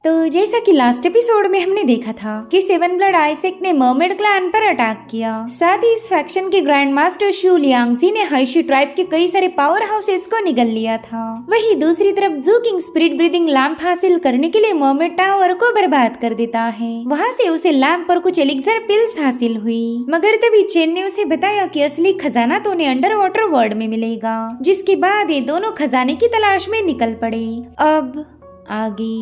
तो जैसा कि लास्ट एपिसोड में हमने देखा था कि सेवन ब्लड आइसेक ने मर्मेड क्लैन पर अटैक किया। साथ ही इस फैक्शन के ग्रैंड मास्टर शू लियांगजी ने हाइशी ट्राइब के कई सारे पावर हाउसेस को निगल लिया था। वहीं दूसरी तरफ जू किंग स्पिरिट ब्रीदिंग लैंप हासिल करने के लिए मर्मेड टावर को बर्बाद कर देता है। वहाँ से उसे लैंप पर कुछ एलिक्सर पिल्स हासिल हुई, मगर तभी चेन ने उसे बताया कि असली खजाना तो उन्हें अंडर वाटर वर्ल्ड में मिलेगा। जिसके बाद ये दोनों खजाने की तलाश में निकल पड़े। अब आगे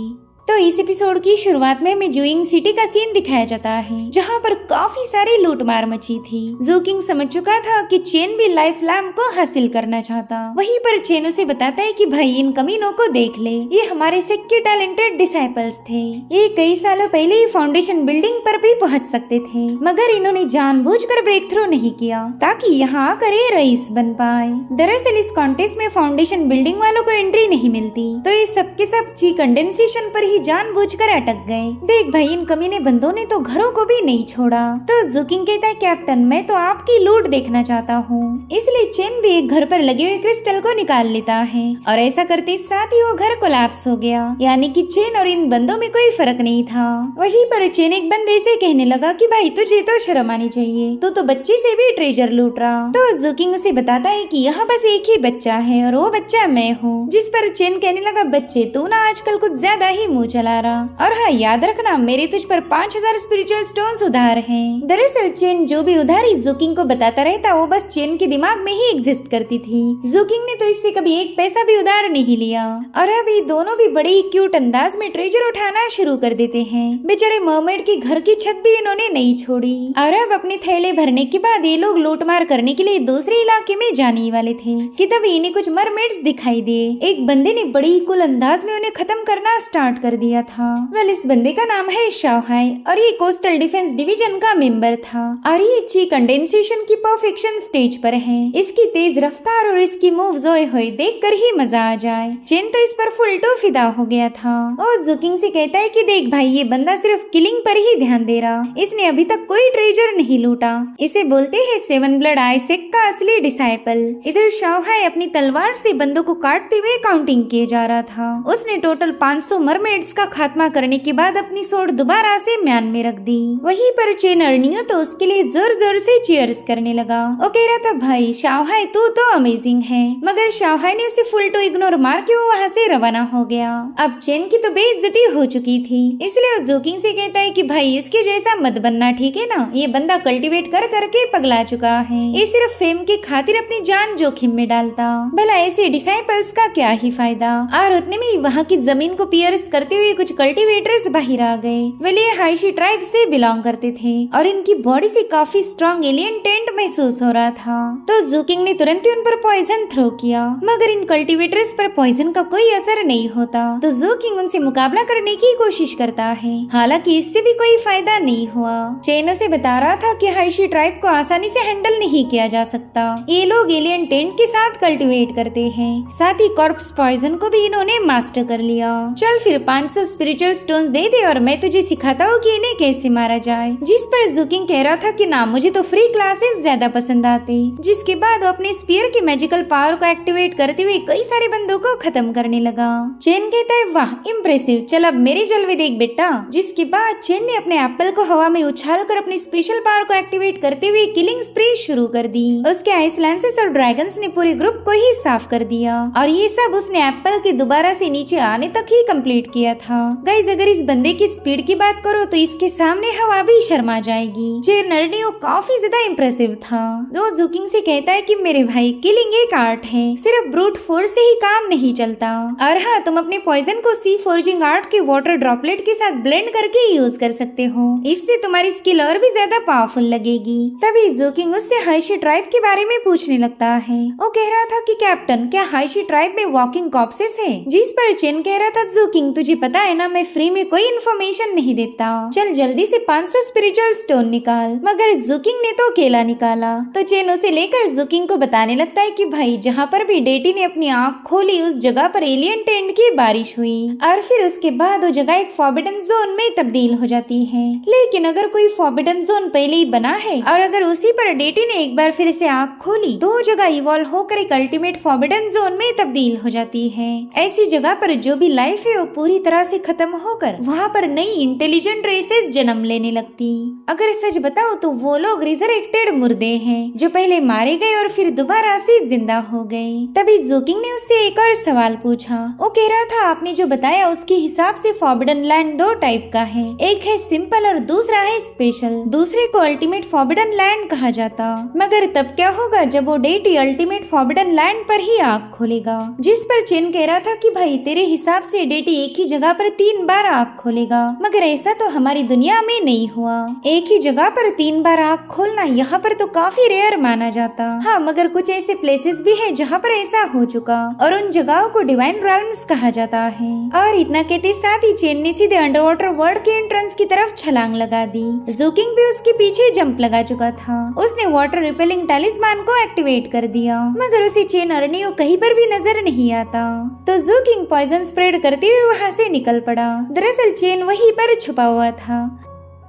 तो इस एपिसोड की शुरुआत में हमें जूइंग सिटी का सीन दिखाया जाता है, जहाँ पर काफी सारी लूटमार मची थी। जू किंग समझ चुका था कि चेन भी लाइफ लैम्प को हासिल करना चाहता। वहीं पर चेन उसे बताता है कि भाई इन कमीनों को देख ले, ये हमारे सेक के टैलेंटेड डिसाइपल्स थे। ये कई सालों पहले ही फाउंडेशन बिल्डिंग पर भी पहुँच सकते थे, मगर इन्होंने जानबूझकर ब्रेक थ्रू नहीं किया ताकि यहाँ आकर ये रईस बन पाए। दरअसल इस कॉन्टेस्ट में फाउंडेशन बिल्डिंग वालों को एंट्री नहीं मिलती, तो ये सबके सब ची कंडेंसेशन पर ही जानबूझकर अटक गए। देख भाई इन कमीने बंदों ने तो घरों को भी नहीं छोड़ा। तो जू किंग कहता है कैप्टन मैं तो आपकी लूट देखना चाहता हूँ, इसलिए चेन भी एक घर पर लगे हुए क्रिस्टल को निकाल लेता है और ऐसा करते साथ ही वो घर कोलैप्स हो गया। यानी कि चेन और इन बंदों में कोई फर्क नहीं था। वहीं पर चेन एक बंदे से कहने लगा कि भाई तुझे तो शर्म आनी चाहिए, तू तो बच्चे से भी ट्रेजर लूट रहा। तो जू किंग उसे बताता है कि यहाँ बस एक ही बच्चा है और वो बच्चा मैं हूँ। जिस पर चेन कहने लगा बच्चे तू ना आजकल कुछ ज्यादा ही मुँह चला रहा, और हाँ याद रखना मेरे तुझ पर 5000 स्पिरिचुअल स्टोन्स उधार हैं। दरअसल चेन जो भी उधारी जू किंग को बताता रहता वो बस चेन के दिमाग में ही एग्जिस्ट करती थी। जू किंग ने तो इससे कभी एक पैसा भी उधार नहीं लिया। और अब ये दोनों भी बड़े ही क्यूट अंदाज में ट्रेजर उठाना शुरू कर देते हैं। बेचारे मर्मेड की घर की छत भी इन्होंने नहीं छोड़ी। और अब अपने थैले भरने के बाद ये लोग लूटमार करने के लिए दूसरे इलाके में जाने वाले थे कि तभी इन्हें कुछ मरमेड्स दिखाई दिए। एक बंदे ने बड़ी कुल अंदाज में उन्हें खत्म करना स्टार्ट कर दिया था। वेल इस बंदे का नाम है शाओहाई और ये कोस्टल डिफेंस डिवीजन का मेंबर था और ये ची कंडेंसेशन की परफेक्शन स्टेज पर है। इसकी तेज रफ्तार और इसकी मूव्स होए हुए देखकर ही मजा आ जाए। चेन तो इस पर फुल टू फिदा हो गया था और जू किंग से कहता है कि देख भाई ये बंदा सिर्फ किलिंग पर ही ध्यान दे रहा, इसने अभी तक कोई ट्रेजर नहीं लूटा। इसे बोलते हैं सेवन ब्लड आइसेक का असली डिसाइपल। इधर शाओहाई अपनी तलवार से बंदों को काटते हुए काउंटिंग किए जा रहा था। उसने टोटल 500 मरमेड्स का खात्मा करने के बाद अपनी सोड दोबारा से म्यान में रख दी। वहीं पर चेन अर्नियो तो उसके लिए जोर जोर से चीयर्स करने लगा। वो कह रहा था भाई शाओहाई तू तो अमेजिंग है, मगर शाओहाई ने उसे फुल टू इग्नोर मार के वो वहाँ से रवाना हो गया। अब चेन की तो बेइज्जती हो चुकी थी, इसलिए वो जू किंग से कहता है कि भाई इसके जैसा मत बनना, ठीक है ना। ये बंदा कल्टीवेट कर करके पगला चुका है, ये सिर्फ फेम की खातिर अपनी जान जोखिम में डालता। भला ऐसे डिसाइपल्स का क्या ही फायदा। और उतने में वहाँ की जमीन को पियर्स करते हुए कुछ कल्टीवेटर्स बाहर आ गए। वे हाइशी ट्राइब से बिलोंग करते थे और इनकी बॉडी से काफी स्ट्रॉन्ग एलियन टेंट महसूस हो रहा था। तो जू किंग ने तुरंत ही उन पर पॉइजन थ्रो किया, मगर इन कल्टीवेटर्स पर पॉइजन का कोई असर नहीं होता। तो जू किंग उनसे मुकाबला करने की कोशिश करता है, हालांकि इससे भी कोई फायदा नहीं हुआ। चेन उसे बता रहा था कि हाइशी ट्राइब को आसानी से हैंडल नहीं किया जा सकता, ये लोग एलियन टेंट के साथ कल्टीवेट करते हैं। साथ ही कॉर्प्स पॉइजन को भी इन्होंने मास्टर कर लिया। चल फिर 500 स्पिरिचुअल स्टोन्स दे दे और मैं तुझे सिखाता हूँ कि इन्हें कैसे मारा जाए। जिस पर जू किंग कह रहा था कि ना मुझे तो फ्री क्लासेस ज्यादा पसंद आते। जिसके बाद वो अपने स्पीयर की मैजिकल पावर को एक्टिवेट करते हुए कई सारे बंदों को खत्म करने लगा। चेन कहता है वाह इम्प्रेसिव, चल अब मेरे जलवे देख बेटा। जिसके बाद चेन ने अपने एप्पल को हवा में उछाल कर अपनी स्पेशल पावर को एक्टिवेट करते हुए किलिंग स्प्रे शुरू कर दी। उसके आइस लैंसेस और ड्रैगन्स ने पूरे ग्रुप को ही साफ कर दिया और ये सब उसने एप्पल के दोबारा से नीचे आने तक ही कंप्लीट किया था। गाइस अगर इस बंदे की स्पीड की बात करो तो इसके सामने हवा भी शर्मा जाएगी। जे नर्डियो काफी ज्यादा इम्प्रेसिव था। जो जू किंग से कहता है कि मेरे भाई किलिंग एक आर्ट है, सिर्फ ब्रूट फोर्स से ही काम नहीं चलता। और हाँ तुम अपने पॉइजन को सी फोर्जिंग आर्ट के वाटर ड्रॉपलेट के साथ ब्लेंड करके यूज कर सकते हो, इससे तुम्हारी स्किल और भी ज्यादा पावरफुल लगेगी। तभी जू किंग उससे हाइशी ट्राइब के बारे में पूछने लगता है। वो कह रहा था कि कैप्टन क्या हाइशी ट्राइब में वॉकिंग कॉर्प्सेस है। जिस पर चेन कह रहा था जू किंग तुझे पता है ना मैं फ्री में कोई इन्फॉर्मेशन नहीं देता, चल जल्दी से 500 स्पिरिचुअल स्टोन निकाल। मगर जू किंग ने तो केला निकाला। तो चेन उसे लेकर जू किंग को बताने लगता है कि भाई जहाँ पर भी डेटी ने अपनी आँख खोली उस जगह पर एलियन टेंट की बारिश हुई और फिर उसके बाद वो जगह एक फॉरबिडन जोन में तब्दील हो जाती है। लेकिन अगर कोई फॉरबिडन जोन पहले ही बना है और अगर उसी पर डेटी ने एक बार फिर से आँख खोली तो वो जगह इवॉल्व होकर एक अल्टीमेट फॉरबिडन जोन में तब्दील हो जाती है। ऐसी जगह पर जो भी लाइफ है वो पूरी तरह से खत्म होकर वहाँ पर नई इंटेलिजेंट रेसेस जन्म लेने लगती। अगर सच बताओ तो वो लोग रिजरेक्टेड मुर्दे हैं जो पहले मारे गए और फिर दोबारा से जिंदा हो गए। तभी ज़ोकिंग ने उससे एक और सवाल पूछा। वो कह रहा था आपने जो बताया उसके हिसाब से फॉरबिडन लैंड दो टाइप का है, एक है सिंपल और दूसरा है स्पेशल। दूसरे को अल्टीमेट फॉरबिडन लैंड कहा जाता। मगर तब क्या होगा जब वो डेटी अल्टीमेट फॉरबिडन लैंड पर ही आँख खोलेगा। जिस पर चेन कह रहा था कि भाई तेरे हिसाब से डेटी एक ही जगह पर 3 बार आँख खोलेगा, मगर ऐसा तो हमारी दुनिया में नहीं हुआ। एक ही जगह पर 3 बार आँख खोलना यहाँ पर तो काफी रेयर माना जाता। हाँ, मगर कुछ ऐसे प्लेसेस भी है जहाँ पर ऐसा हो चुका और उन जगहों को डिवाइन रेल्म्स कहा जाता है। और इतना कहते साथ ही चेन ने सीधे अंडर वाटर वर्ल्ड के एंट्रेंस की तरफ छलांग लगा दी। ज़ोकिंग भी उसके पीछे जंप लगा चुका था। उसने वाटर रिपेलिंग टैलिस्मान को एक्टिवेट कर दिया, मगर उसे चेन अर्नियो कहीं पर भी नजर नहीं आता। तो ज़ोकिंग पॉइजन स्प्रेड करते हुए वहाँ से निकल पड़ा। दरअसल चेन वहीं पर छुपा हुआ था।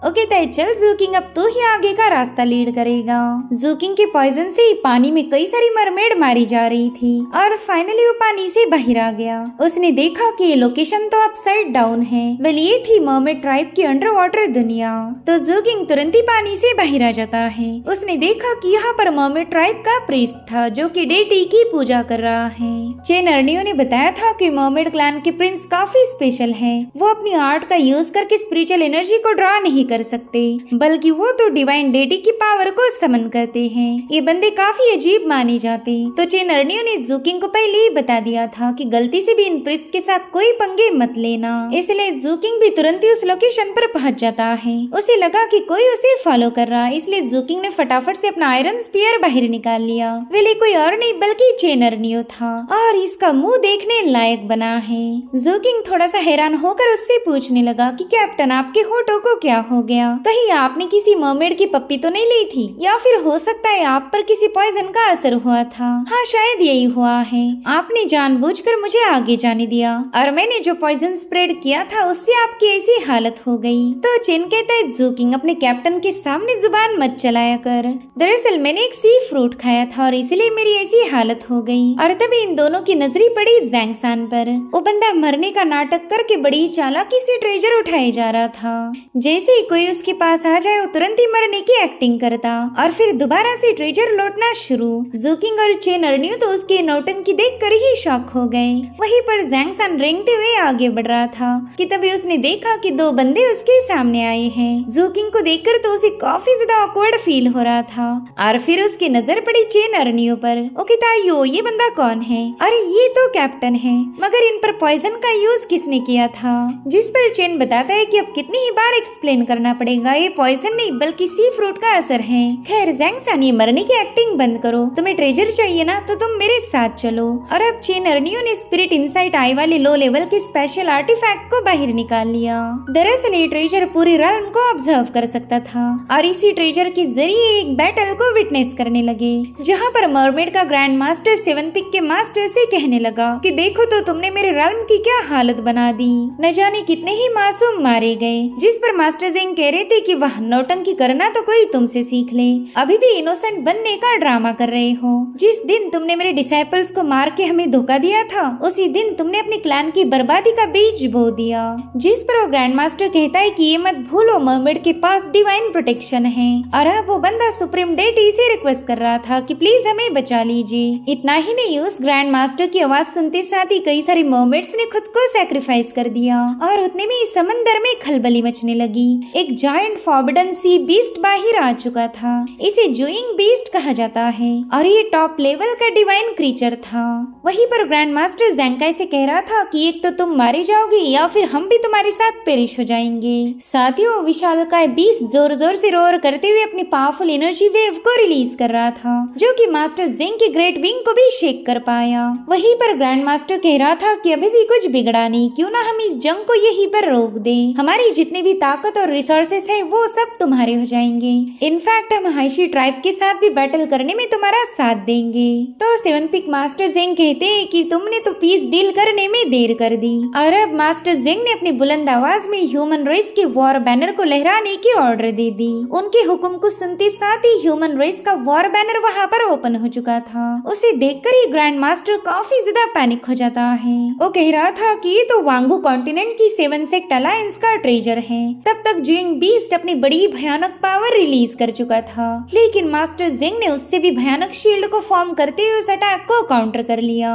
ओके तय चल ज़ोकिंग, अब तू ही आगे का रास्ता लीड करेगा। ज़ोकिंग के पॉइजन से पानी में कई सारी मरमेड मारी जा रही थी और फाइनली वो पानी से बाहर आ गया। उसने देखा कि ये लोकेशन तो अपसाइड डाउन है। वेल ये थी मर्मेड ट्राइब की अंडर वाटर दुनिया। तो ज़ोकिंग तुरंत ही पानी से बाहर आ जाता है। उसने देखा कि यहाँ पर मर्मेड ट्राइब का प्रीस्ट था जो कि डेटी की पूजा कर रहा है। चेन अर्नियो ने बताया था कि मर्मेड क्लैन के प्रिंस काफी स्पेशल है। वो अपनी आर्ट का यूज करके स्पिरिचुअल एनर्जी को ड्रा नहीं कर सकते, बल्कि वो तो डिवाइन डेटी की पावर को समन करते हैं। ये बंदे काफी अजीब माने जाते। तो चेन अर्नियो ने ज़ोकिंग को पहले ही बता दिया था कि गलती से भी इन प्रिस्ट के साथ कोई पंगे मत लेना। इसलिए ज़ोकिंग भी तुरंत ही उस लोकेशन पर पहुंच जाता है। उसे लगा कि कोई उसे फॉलो कर रहा है, इसलिए ज़ोकिंग ने फटाफट से अपना आयरन स्पीयर बाहर निकाल लिया। वेले कोई और नहीं बल्कि चेन अर्नियो था और इसका मुंह देखने लायक बना है। ज़ोकिंग थोड़ा सा हैरान होकर उससे पूछने लगा कि कैप्टन आपके होठों को क्या हो गया? कहीं आपने किसी मरमेड की पप्पी तो नहीं ली थी, या फिर हो सकता है आप पर किसी पॉइजन का असर हुआ था। हाँ शायद यही हुआ है। आपने जानबूझकर मुझे आगे जाने दिया और मैंने जो पॉइजन स्प्रेड किया था उससे आपकी ऐसी हालत हो गई। तो चेन कहता है ज़ोकिंग अपने कैप्टन के सामने जुबान मत चलाया कर। दरअसल मैंने एक सी फ्रूट खाया था और इसलिए मेरी ऐसी हालत हो गई। और तभी इन दोनों की नजरी पड़ी ज़ैंगसान पर। वो बंदा मरने का नाटक करके बड़ी चालाकी से ट्रेजर उठाए जा रहा था। जैसे ही कोई उसके पास आ जाए वो तुरंत ही मरने की एक्टिंग करता और फिर दोबारा से ट्रेजर लौटना शुरू। ज़ोकिंग और चेन अर्नियो तो उसकी नौटंकी देखकर ही शॉक हो गए। वहीं पर ज़ैंगसान रेंगते हुए आगे बढ़ रहा था कि तभी उसने देखा कि 2 बंदे उसके सामने आए हैं। ज़ोकिंग को देखकर तो उसे काफी ज्यादा ऑकवर्ड फील हो रहा था और फिर उसकी नजर पड़ी चेन अर्नियो पर। ओके ताइयो, ये बंदा कौन है? अरे ये तो कैप्टन है, मगर इन पर पॉइजन का यूज किसने किया था? जिस पर चेन बताता है कि अब कितनी ही बार एक्सप्लेन करना पड़ेगा, ये पॉइजन नहीं बल्कि सी फ्रूट का असर है। खैर ज़ैंगसान, ये मरने की एक्टिंग बंद करो। तुम्हें ट्रेजर चाहिए ना, तो तुम मेरे साथ चलो। और अब चेन अर्नियो ने स्पिरिट इनसाइट आई वाले लो लेवल के स्पेशल आर्टिफैक्ट को बाहर निकाल लिया। दरअसल ये ट्रेजर पूरी रेल्म को ऑब्जर्व कर सकता था और इसी ट्रेजर के जरिए एक बैटल को विटनेस करने लगे, जहाँ पर मरमेड का ग्रैंड मास्टर 7 पिक के मास्टर से कहने लगा कि देखो तो तुमने मेरे रेल्म की क्या हालत बना दी। न जाने कितने ही मासूम मारे गए। जिस पर मास्टर ज़ेंग कह रहे थे कि वह नौटंकी करना तो कोई तुमसे सीख ले, अभी भी इनोसेंट बनने का ड्रामा कर रहे हो। जिस दिन तुमने मेरे डिसाइपल्स को मार के हमें धोखा दिया था, उसी दिन तुमने अपने क्लैन की बर्बादी का बीज बो दिया। जिस पर वो ग्रैंड मास्टर कहता है कि ये मत भूलो, मरमेड के पास डिवाइन प्रोटेक्शन है। और अब वो बंदा सुप्रीम डेटी से रिक्वेस्ट कर रहा था कि प्लीज हमें बचा लीजिए। इतना ही नहीं, उस ग्रैंड मास्टर की आवाज सुनते साथ ही कई सारी मरमेड्स ने खुद को सैक्रिफाइस कर दिया और उतने में समंदर में खलबली मचने लगी। एक जायंट फॉरबिडन सी बीस्ट बाहर आ चुका था। इसे जूइंग बीस्ट कहा जाता है और ये टॉप लेवल का डिवाइन क्रीचर था। वहीं पर ग्रैंड मास्टर ज़ैंकाई से कह रहा था कि एक तो तुम मारे जाओगे या फिर हम भी तुम्हारे साथ पेरिश हो जाएंगे। साथ ही वो विशालकाय बीस्ट जोर जोर से रोर करते हुए अपनी पावरफुल एनर्जी वेव को रिलीज कर रहा था, जो कि मास्टर ज़ेंग की ग्रेट विंग को भी शेक कर पाया। वहीं पर ग्रैंड मास्टर कह रहा था कि अभी भी कुछ बिगड़ा नहीं, क्यों ना हम इस जंग को यहीं पर रोक दें। हमारी जितनी भी ताकत और रिसोर्सेस है वो सब तुम्हारे हो जाएंगे। इनफैक्ट हम हाइशी ट्राइब के साथ भी बैटल करने में तुम्हारा साथ देंगे। तो सेवन पिक मास्टर जेंग कहते हैं कि तुमने तो पीस डील करने में देर कर दी। और अब मास्टर जेंग ने अपनी बुलंद आवाज में ह्यूमन रेस के वॉर बैनर को लहराने की ऑर्डर दे दी। उनके हुक्म को सुनते साथ ही ह्यूमन रेस का वॉर बैनर वहाँ पर ओपन हो चुका था। उसे देखकर ही ग्रैंड मास्टर काफी ज्यादा पैनिक हो जाता है। वो कह रहा था कि ये तो वांगू कॉन्टिनेंट की 7 सेक्ट अलायंस का ट्रेजर है। तब तक जुइंग बीस्ट अपनी बड़ी भयानक पावर रिलीज कर चुका था, लेकिन मास्टर जेंग ने उससे भी भयानक शील्ड को फॉर्म करते हुए उस अटैक को काउंटर कर लिया।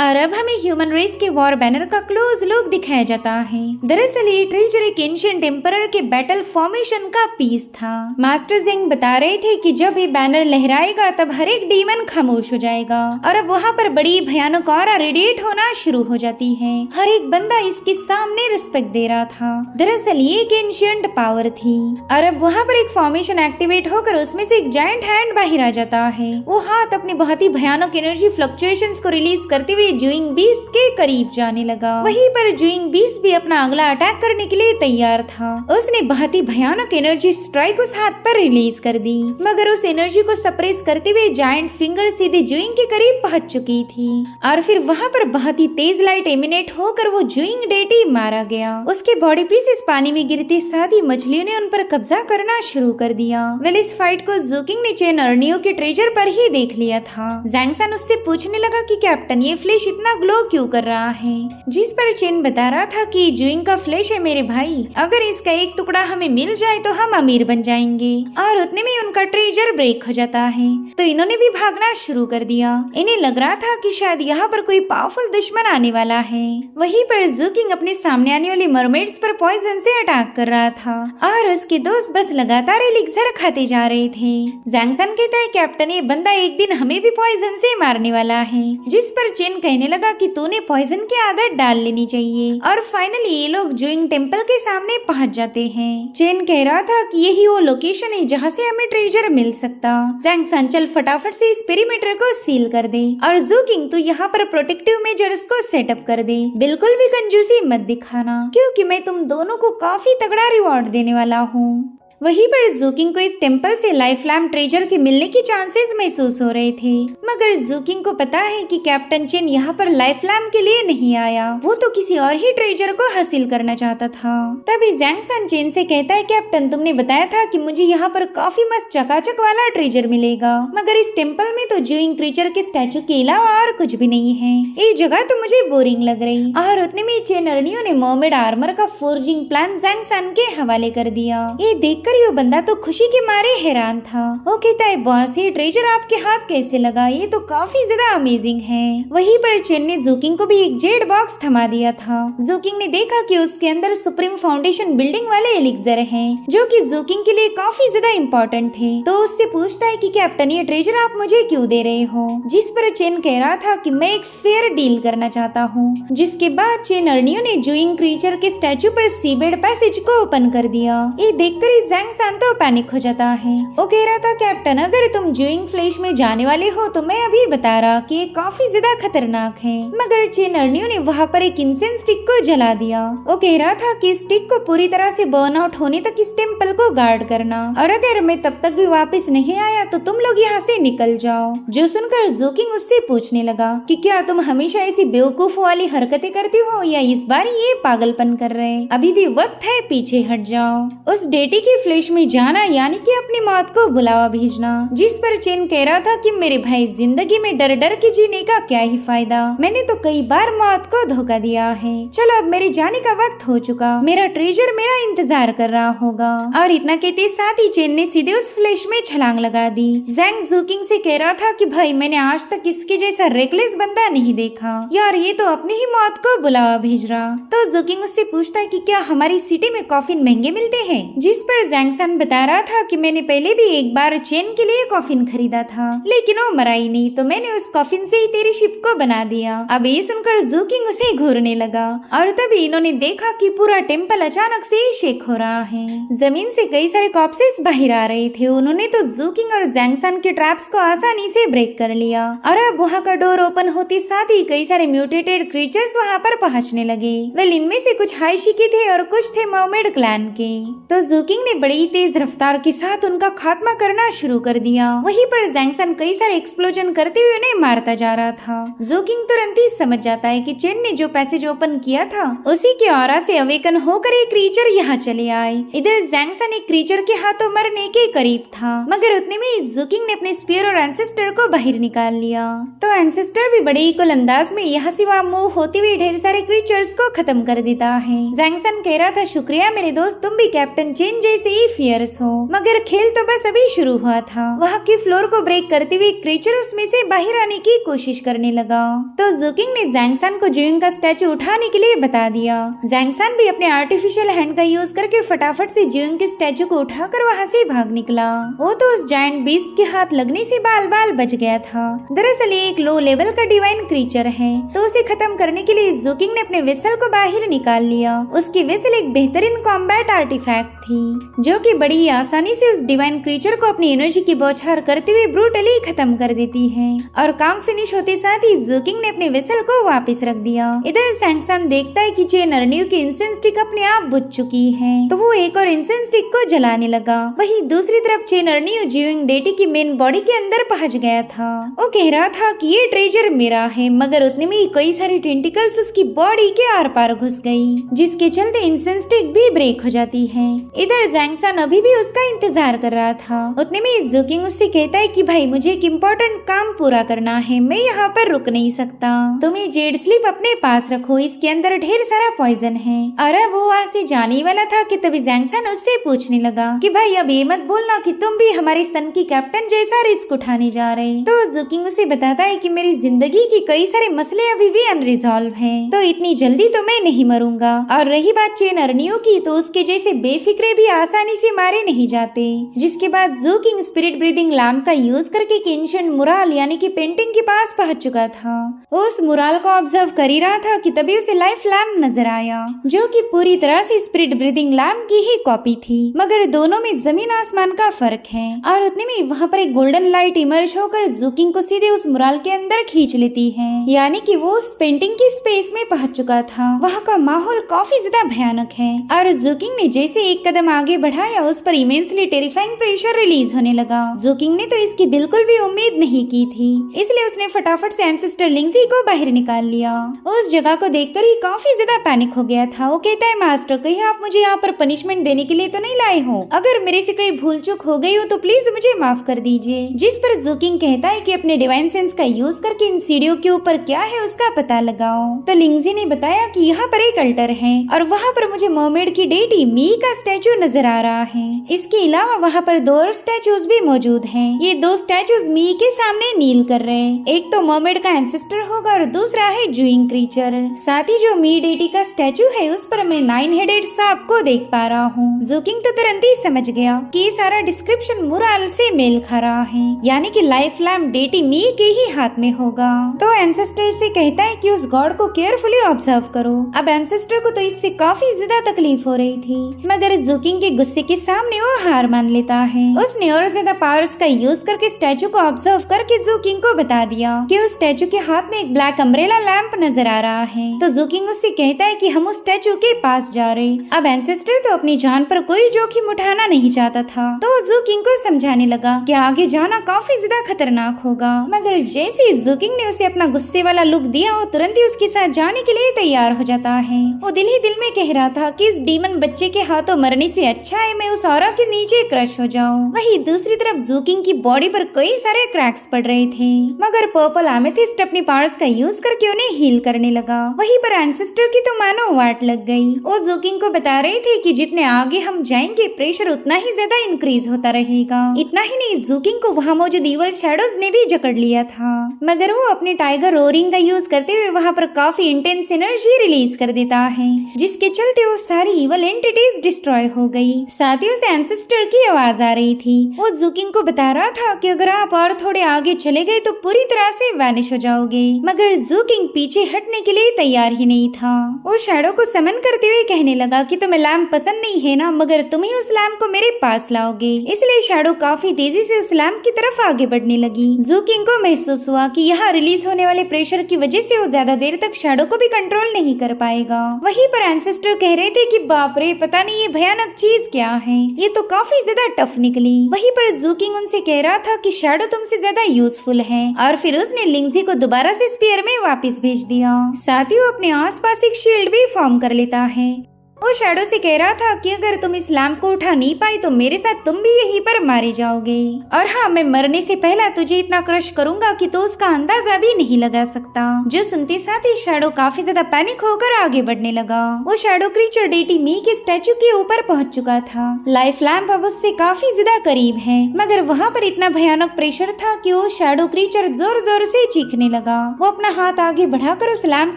और अब हमें ह्यूमन रेस के वॉर बैनर का क्लोज लुक दिखाया जाता है। दरअसल ये ट्रेजर एक एंशिएंट एम्परर के बैटल फॉर्मेशन का पीस था। मास्टर जेंग बता रहे थे कि जब ये बैनर लहराएगा तब हर एक डीमन खामोश हो जाएगा और अब वहाँ पर बड़ी भयानक ऑरा रेडिएट होना शुरू हो जाती है। हर एक बंदा इसके सामने रिस्पेक्ट दे रहा था। दरअसल ये एक एंशिएंट पावर थी। और अब वहाँ पर एक फॉर्मेशन एक्टिवेट होकर उसमें से एक जायंट हैंड बाहर आ जाता है। वो हाथ अपनी बहुत ही भयानक एनर्जी फ्लक्चुएशंस को रिलीज करते हुए जुइंग बीस्ट के करीब जाने लगा। वहीं पर जुइंग बीस्ट भी अपना अगला अटैक करने के लिए तैयार था। उसने बहुत ही भयानक एनर्जी स्ट्राइक उस हाथ पर रिलीज कर दी, मगर उस एनर्जी को सप्रेस करते हुए जायंट फिंगर सीधे जुइंग के करीब पहुंच चुकी थी। और फिर वहाँ पर बहुत ही तेज लाइट एमिनेट होकर वो जुइंग डेटी मारा गया। उसके बॉडी पीसेस पानी में गिरते साथ ही मछलियों ने उन पर कब्जा करना शुरू कर दिया। वेल इस फाइट को जुकिंग ने चेन अर्नियो के ट्रेजर पर ही देख लिया था। जैंगसन उससे पूछने लगा कि कैप्टन ये फ्लैश इतना ग्लो क्यों कर रहा है, जिस पर चेन बता रहा था कि जुइंग का फ्लैश है मेरे भाई, अगर इसका एक टुकड़ा हमें मिल जाए तो हम अमीर बन जाएंगे। और उतने में उनका ट्रेजर ब्रेक हो जाता है तो इन्होंने भी भागना शुरू कर दिया। इन्हें लग रहा था कि शायद यहाँ पर कोई पावरफुल दुश्मन आने वाला है। वहीं पर जुकिंग अपने सामने आने वाली मरमेड्स पर पॉइजन से अटैक कर रहा था और उसके दोस्त बस लगातार एलिक्सर खाते जा रहे थे। जैंगसन कहता है कैप्टन ये बंदा एक दिन हमें भी पॉइजन से मारने वाला है, जिस पर चेन कहने लगा कि तूने पॉइजन की आदत डाल लेनी चाहिए। और फाइनली ये लोग जुइंग टेम्पल के सामने पहुंच जाते हैं। चेन कह रहा था कि यही वो लोकेशन है जहाँ से हमें ट्रेजर मिल सकता। जैंगसन चल फटाफट से इस पेरीमीटर को सील कर दे और जुकिंग तू यहाँ पर प्रोटेक्टिव मेजर्स को सेटअप कर दे। बिल्कुल भी कंजूसी मत दिखाना क्योंकि मैं तुम दोनों को काफी तगड़ा रिवॉर्ड देने वाला हूँ। वहीं पर जुकिंग को इस टेम्पल से लाइफ लैम्प ट्रेजर के मिलने की चांसेस महसूस हो रहे थे, मगर जुकिंग को पता है कि कैप्टन चेन यहाँ पर लाइफ लैम्प के लिए नहीं आया, वो तो किसी और ही ट्रेजर को हासिल करना चाहता था। तभी जैंगसन चेन से कहता है कैप्टन तुमने बताया था कि मुझे यहाँ पर काफी मस्त चकाचक वाला ट्रेजर मिलेगा, मगर इस टेम्पल में तो जुइंग क्रीचर के स्टैचू के अलावा और कुछ भी नहीं है। ये जगह तो मुझे बोरिंग लग रही। और उतने में चेन अर्नियो ने मर्मेड आर्मर का फोर्जिंग प्लान जैंगसन के हवाले कर दिया। ये देख वो बंदा तो खुशी के मारे हैरान था। वो कहता है बॉस ये ट्रेजर आपके हाथ कैसे लगा, ये तो काफी ज्यादा अमेजिंग है। वहीं पर चेन ने जुकिंग को भी एक जेड बॉक्स थमा दिया था। जुकिंग ने देखा कि उसके अंदर सुप्रीम फाउंडेशन बिल्डिंग वाले एलिक्सर हैं, जो कि जुकिंग के लिए काफी ज्यादा इम्पोर्टेंट थे। तो उससे पूछता है कि कैप्टन ये ट्रेजर आप मुझे क्यों दे रहे हो, जिस पर चेन कह रहा था कि मैं एक फेयर डील करना चाहता हूँ। जिसके बाद चेन अर्नियो ने जुइंग क्रीचर के स्टैचू पर सीबेड पैसेज को ओपन कर दिया। ये देखकर जैंगसन तो पैनिक हो जाता है। वो कह रहा था कैप्टन अगर तुम जुइंग फ्लैश में जाने वाले हो तो मैं अभी बता रहा कि ये काफी ज्यादा खतरनाक है, मगर चेन अर्नियो ने वहाँ पर एक इंसेंस स्टिक को जला दिया। वो कह रहा था कि स्टिक को पूरी तरह से बर्न आउट होने तक इस टेम्पल को गार्ड करना, और अगर मैं तब तक भी वापस नहीं आया तो तुम लोग यहाँ से निकल जाओ। जो सुनकर जुकिंग उससे पूछने लगा कि क्या तुम हमेशा ऐसी बेवकूफ वाली हरकतें करती हो या इस बार ये पागलपन कर रहे हैं, अभी भी वक्त है पीछे हट जाओ। उस डेटी की फ्लैश में जाना यानी कि अपनी मौत को बुलावा भेजना, जिस पर चेन कह रहा था कि मेरे भाई जिंदगी में डर डर के जीने का क्या ही फायदा, मैंने तो कई बार मौत को धोखा दिया है। चलो अब मेरे जाने का वक्त हो चुका, मेरा ट्रेजर मेरा इंतजार कर रहा होगा। और इतना कहते साथ ही चेन ने सीधे उस फ्लैश में छलांग लगा दी। जैंग जुकिंग से कह रहा था कि भाई मैंने आज तक इसके जैसा रेकलेस बंदा नहीं देखा यार, ये तो अपनी ही मौत को बुलावा भेज रहा। तो जुकिंग उससे पूछता है कि क्या हमारी सिटी में कॉफिन महंगे मिलते हैं, जिस पर जैंगसन बता रहा था कि मैंने पहले भी एक बार चेन के लिए कॉफिन खरीदा था, लेकिन वो मरा ही नहीं, तो मैंने उस कॉफिन से ही तेरी शिप को बना दिया। अब ये सुनकर ज़ूकिंग उसे घूरने लगा और तभी इन्होंने देखा कि पूरा टेम्पल अचानक से ही शेक हो रहा है। जमीन से कई सारे कॉर्प्सेस बाहर आ रहे थे। उन्होंने तो ज़ूकिंग और जैंगसन के ट्रैप्स को आसानी से ब्रेक कर लिया और अब वहाँ का डोर ओपन होते साथ ही कई सारे म्यूटेटेड क्रीचर्स वहाँ पर पहुँचने लगे। वेल, इनमें से कुछ हाइशी के थे और कुछ थे मर्मेड क्लैन के। तो ज़ूकिंग ने बड़ी तेज रफ्तार के साथ उनका खात्मा करना शुरू कर दिया। वहीं पर जैंगसन कई सारे एक्सप्लोजन करते हुए उन्हें मारता जा रहा था। ज़ूकिंग तुरंत ही समझ जाता है कि चेन ने जो पैसेज ओपन किया था उसी के ऑरा से अवेकन होकर एक क्रीचर यहाँ चले आए। इधर जैंगसन एक क्रीचर के हाथों मरने के करीब था, मगर उतने में ज़ूकिंग ने अपने स्पीयर और एंसेस्टर को बाहर निकाल लिया। तो एंसेस्टर भी बड़े इक्वल अंदाज में यहाँ से वहाँ मूव होते हुए ढेर सारे क्रीचर्स को खत्म कर देता है। जैंगसन कह रहा था, शुक्रिया मेरे दोस्त, तुम भी कैप्टन चेन जैसे ही फियर्स हो, मगर खेल तो बस अभी शुरू हुआ था। वहाँ की फ्लोर को ब्रेक करते हुए क्रीचर उसमें से बाहर आने की कोशिश करने लगा। तो ज़ूकिंग ने जैंगसन को जुइंग का स्टैचू उठाने के लिए बता दिया। जैंगसन भी अपने आर्टिफिशियल हैंड का यूज करके फटाफट से जुइंग के स्टैचू को उठाकर वहाँ से भाग निकला। वो तो उस जायंट बीस्ट के हाथ लगने से बाल बाल बच गया था। दरअसल ये एक लो लेवल का डिवाइन क्रीचर है, तो उसे खत्म करने के लिए ज़ूकिंग ने अपने वेसल को बाहर निकाल लिया। उसकी वेसल एक बेहतरीन कॉम्बैट आर्टिफैक्ट थी, जो कि बड़ी आसानी से उस डिवाइन क्रीचर को अपनी एनर्जी की बौछार करते हुए ब्रूटली खत्म कर देती है। और काम फिनिश होते साथ ही ज़ूकिंग ने अपने वेसल को वापस रख दिया। इधर जैंगसन देखता है कि चेन अर्नियो की इंसेंस स्टिक अपने आप बुझ चुकी है, तो वो एक और इंसेंस स्टिक को जलाने लगा। वहीं दूसरी तरफ चेन अर्नियो ज्यूइंग डेटी की मेन बॉडी के अंदर पहुंच गया था। वो कह रहा था कि ये ट्रेजर मेरा है, मगर उतने में ही कई सारी टेंटिकल्स उसकी बॉडी के आर पार घुस गई, जिसके चलते इंसेंस स्टिक भी ब्रेक हो जाती है। इधर जैंगसन अभी भी उसका इंतजार कर रहा था। उतने में ज़ूकिंग उससे कहता है कि भाई मुझे एक इम्पोर्टेंट काम पूरा करना है, मैं यहाँ पर रुक नहीं सकता, तुम्हें जेड स्लिप अपने पास रखो, इसके अंदर ढेर सारा पॉइजन है। और अब वो वहाँ से जाने वाला था कि तभी जैंगसन उससे पूछने लगा कि भाई अब ये मत बोलना कि तुम भी हमारे सन की कैप्टन जैसा रिस्क उठाने जा रहे। तो ज़ूकिंग उसे बताता है कि मेरी जिंदगी की कई सारे मसले अभी भी अनरिजॉल्व हैं, तो इतनी जल्दी तो मैं नहीं मरूंगा। और रही बात चेन अर्नियो की, तो उसके जैसे बेफिक्रे भी आसानी से मारे नहीं जाते। जिसके बाद ज़ूकिंग स्पिरिट ब्रीदिंग लैम्प का यूज करके एक एंशिएंट मुराल यानी कि पेंटिंग के पास पहुंच चुका था। उस मुराल को ऑब्जर्व कर ही रहा था कि तभी उसे लाइफ लैम्प नजर आया, जो कि पूरी तरह से स्पिरिट ब्रीदिंग लैम्प की ही कॉपी थी, मगर दोनों में जमीन आसमान का फर्क है। और उतने में वहाँ पर एक गोल्डन लाइट इमर्ज होकर ज़ूकिंग को सीधे उस मुराल के अंदर खींच लेती है, यानी कि वो उस पेंटिंग की स्पेस में पहुंच चुका था। वहाँ का माहौल काफी ज्यादा भयानक है और ज़ूकिंग ने जैसे एक कदम आगे बढ़ाया, उस पर इमेंसली टेरिफाइंग प्रेशर रिलीज होने लगा। ज़ूकिंग ने तो इसकी बिल्कुल भी उम्मीद नहीं की थी, इसलिए उसने फटाफट से एंसेस्टर लिंगजी को बाहर निकाल लिया। उस जगह को देखकर ही काफी ज्यादा पैनिक हो गया था। वो कहता है, मास्टर कहीं आप मुझे यहाँ पर पनिशमेंट देने के लिए तो नहीं लाए हो? अगर मेरे से कोई भूल चूक हो गई हो तो प्लीज मुझे माफ कर दीजिए। जिस पर ज़ूकिंग कहता है कि अपने डिवाइन सेंस का यूज करके इन सीढ़ियों के ऊपर क्या है उसका पता लगाओ। तो लिंगजी ने बताया कि यहाँ पर एक अल्टर है और वहाँ पर मुझे मर्मेड की डेटी मी का स्टैचू नजर आ रहा है। इसके अलावा वहाँ पर दो और स्टैचूज भी मौजूद हैं। ये दो स्टैचूज मी के सामने नील कर रहे हैं। एक तो मर्मेड का एंसेस्टर होगा और दूसरा है जुइंग क्रीचर। साथ ही जो मी डेटी का स्टैचू है उस पर मैं 9 हेडेड सांप को देख पा रहा हूँ। ज़ूकिंग तो तुरंत ही समझ गया कि ये सारा डिस्क्रिप्शन मुराल से मेल खा रहा है, यानी कि लाइफ लैम्प डेटी मी के ही हाथ में होगा। तो एंसेस्टर से कहता है कि उस गॉड को केयरफुली ऑब्जर्व करो। अब एंसेस्टर को तो इससे काफी ज्यादा तकलीफ हो रही थी, मगर ज़ूकिंग के गुस्से के सामने वो हार मान लेता है। उसने और ज्यादा पावर्स का यूज करके स्टैचू को ऑब्जर्व करके ज़ूकिंग को बता दिया कि उस स्टैचू के हाथ में एक ब्लैक अम्ब्रेला लैंप नजर आ रहा है। तो ज़ूकिंग उससे कहता है कि हम उस स्टैचू के पास जा रहे। अब एंसेस्टर तो अपनी जान पर कोई जोखिम उठाना नहीं चाहता था, तो ज़ूकिंग को समझाने लगा कि आगे जाना काफी ज्यादा खतरनाक होगा। मगर जैसे ज़ूकिंग ने उसे अपना गुस्से वाला लुक दिया, वो तुरंत ही उसके साथ जाने के लिए तैयार हो जाता है। वो दिल ही दिल में कह रहा था कि इस डीमन बच्चे के हाथों मरने से अच्छा है मैं उस औरा के नीचे क्रश हो जाऊं। वहीं दूसरी तरफ ज़ूकिंग की बॉडी पर कई सारे क्रैक्स पड़ रहे थे, मगर पर्पल एमेथिस्ट अपनी पावर्स का यूज करके उन्हें हील करने लगा। वहीं पर एंसेस्टर की तो मानो वाट लग गई। वो ज़ूकिंग को बता रहे थे कि जितने आगे हम जाएंगे प्रेशर उतना ही ज्यादा इंक्रीज होता रहेगा। इतना ही नहीं, ज़ूकिंग को वहाँ मौजूद इवल शैडोज ने भी जकड़ लिया था, मगर वो अपने टाइगर रोरिंग का यूज करते हुए वहाँ पर काफी इंटेंस एनर्जी रिलीज कर देता है, जिसके चलते वो सारी इवल एंटिटीज डिस्ट्रॉय हो गई। साथ ही उसे एंसेस्टर की आवाज आ रही थी। वो जूकिंग को बता रहा था कि अगर आप और थोड़े आगे चले गए तो पूरी तरह से वैनिश हो जाओगे, मगर जूकिंग पीछे हटने के लिए तैयार ही नहीं था। वो शैडो को समन करते हुए कहने लगा कि तुम्हें लैम्प पसंद नहीं है ना, मगर तुम ही उस लैम्प को मेरे पास लाओगे। इसलिए शैडो काफी तेजी से उस लैम्प की तरफ आगे बढ़ने लगी। जूकिंग को महसूस हुआ कि यहाँ रिलीज होने वाले प्रेशर की वजह से वो ज्यादा देर तक शैडो को भी कंट्रोल नहीं कर पाएगा। वहीं पर एंसेस्टर कह रहे थे कि बाप रे, पता नहीं ये भयानक चीज क्या है, ये तो काफी ज्यादा टफ निकली। वहीं पर जूकिंग उनसे कह रहा था कि शैडो तुमसे ज्यादा यूजफुल है, और फिर उसने लिंगजी को दोबारा से स्पीयर में वापस भेज दिया। साथ ही वो अपने आसपास एक शील्ड भी फॉर्म कर लेता है। वो शैडो से कह रहा था कि अगर तुम इस लैम्प को उठा नहीं पाई तो मेरे साथ तुम भी यहीं पर मारे जाओगे, और हाँ, मैं मरने से पहले तुझे इतना क्रश करूंगा कि तो उसका अंदाजा भी नहीं लगा सकता। जो सुनते साथ ही शैडो काफी ज्यादा पैनिक होकर आगे बढ़ने लगा। वो शैडो क्रीचर डेटी मी के स्टैचू के ऊपर पहुंच चुका था। लाइफ लैम्प अब उससे काफी ज्यादा करीब है, मगर वहाँ पर इतना भयानक प्रेशर था कि वो शैडो क्रीचर जोर जोर से चीखने लगा। वो अपना हाथ आगे बढ़ाकर उस लैम्प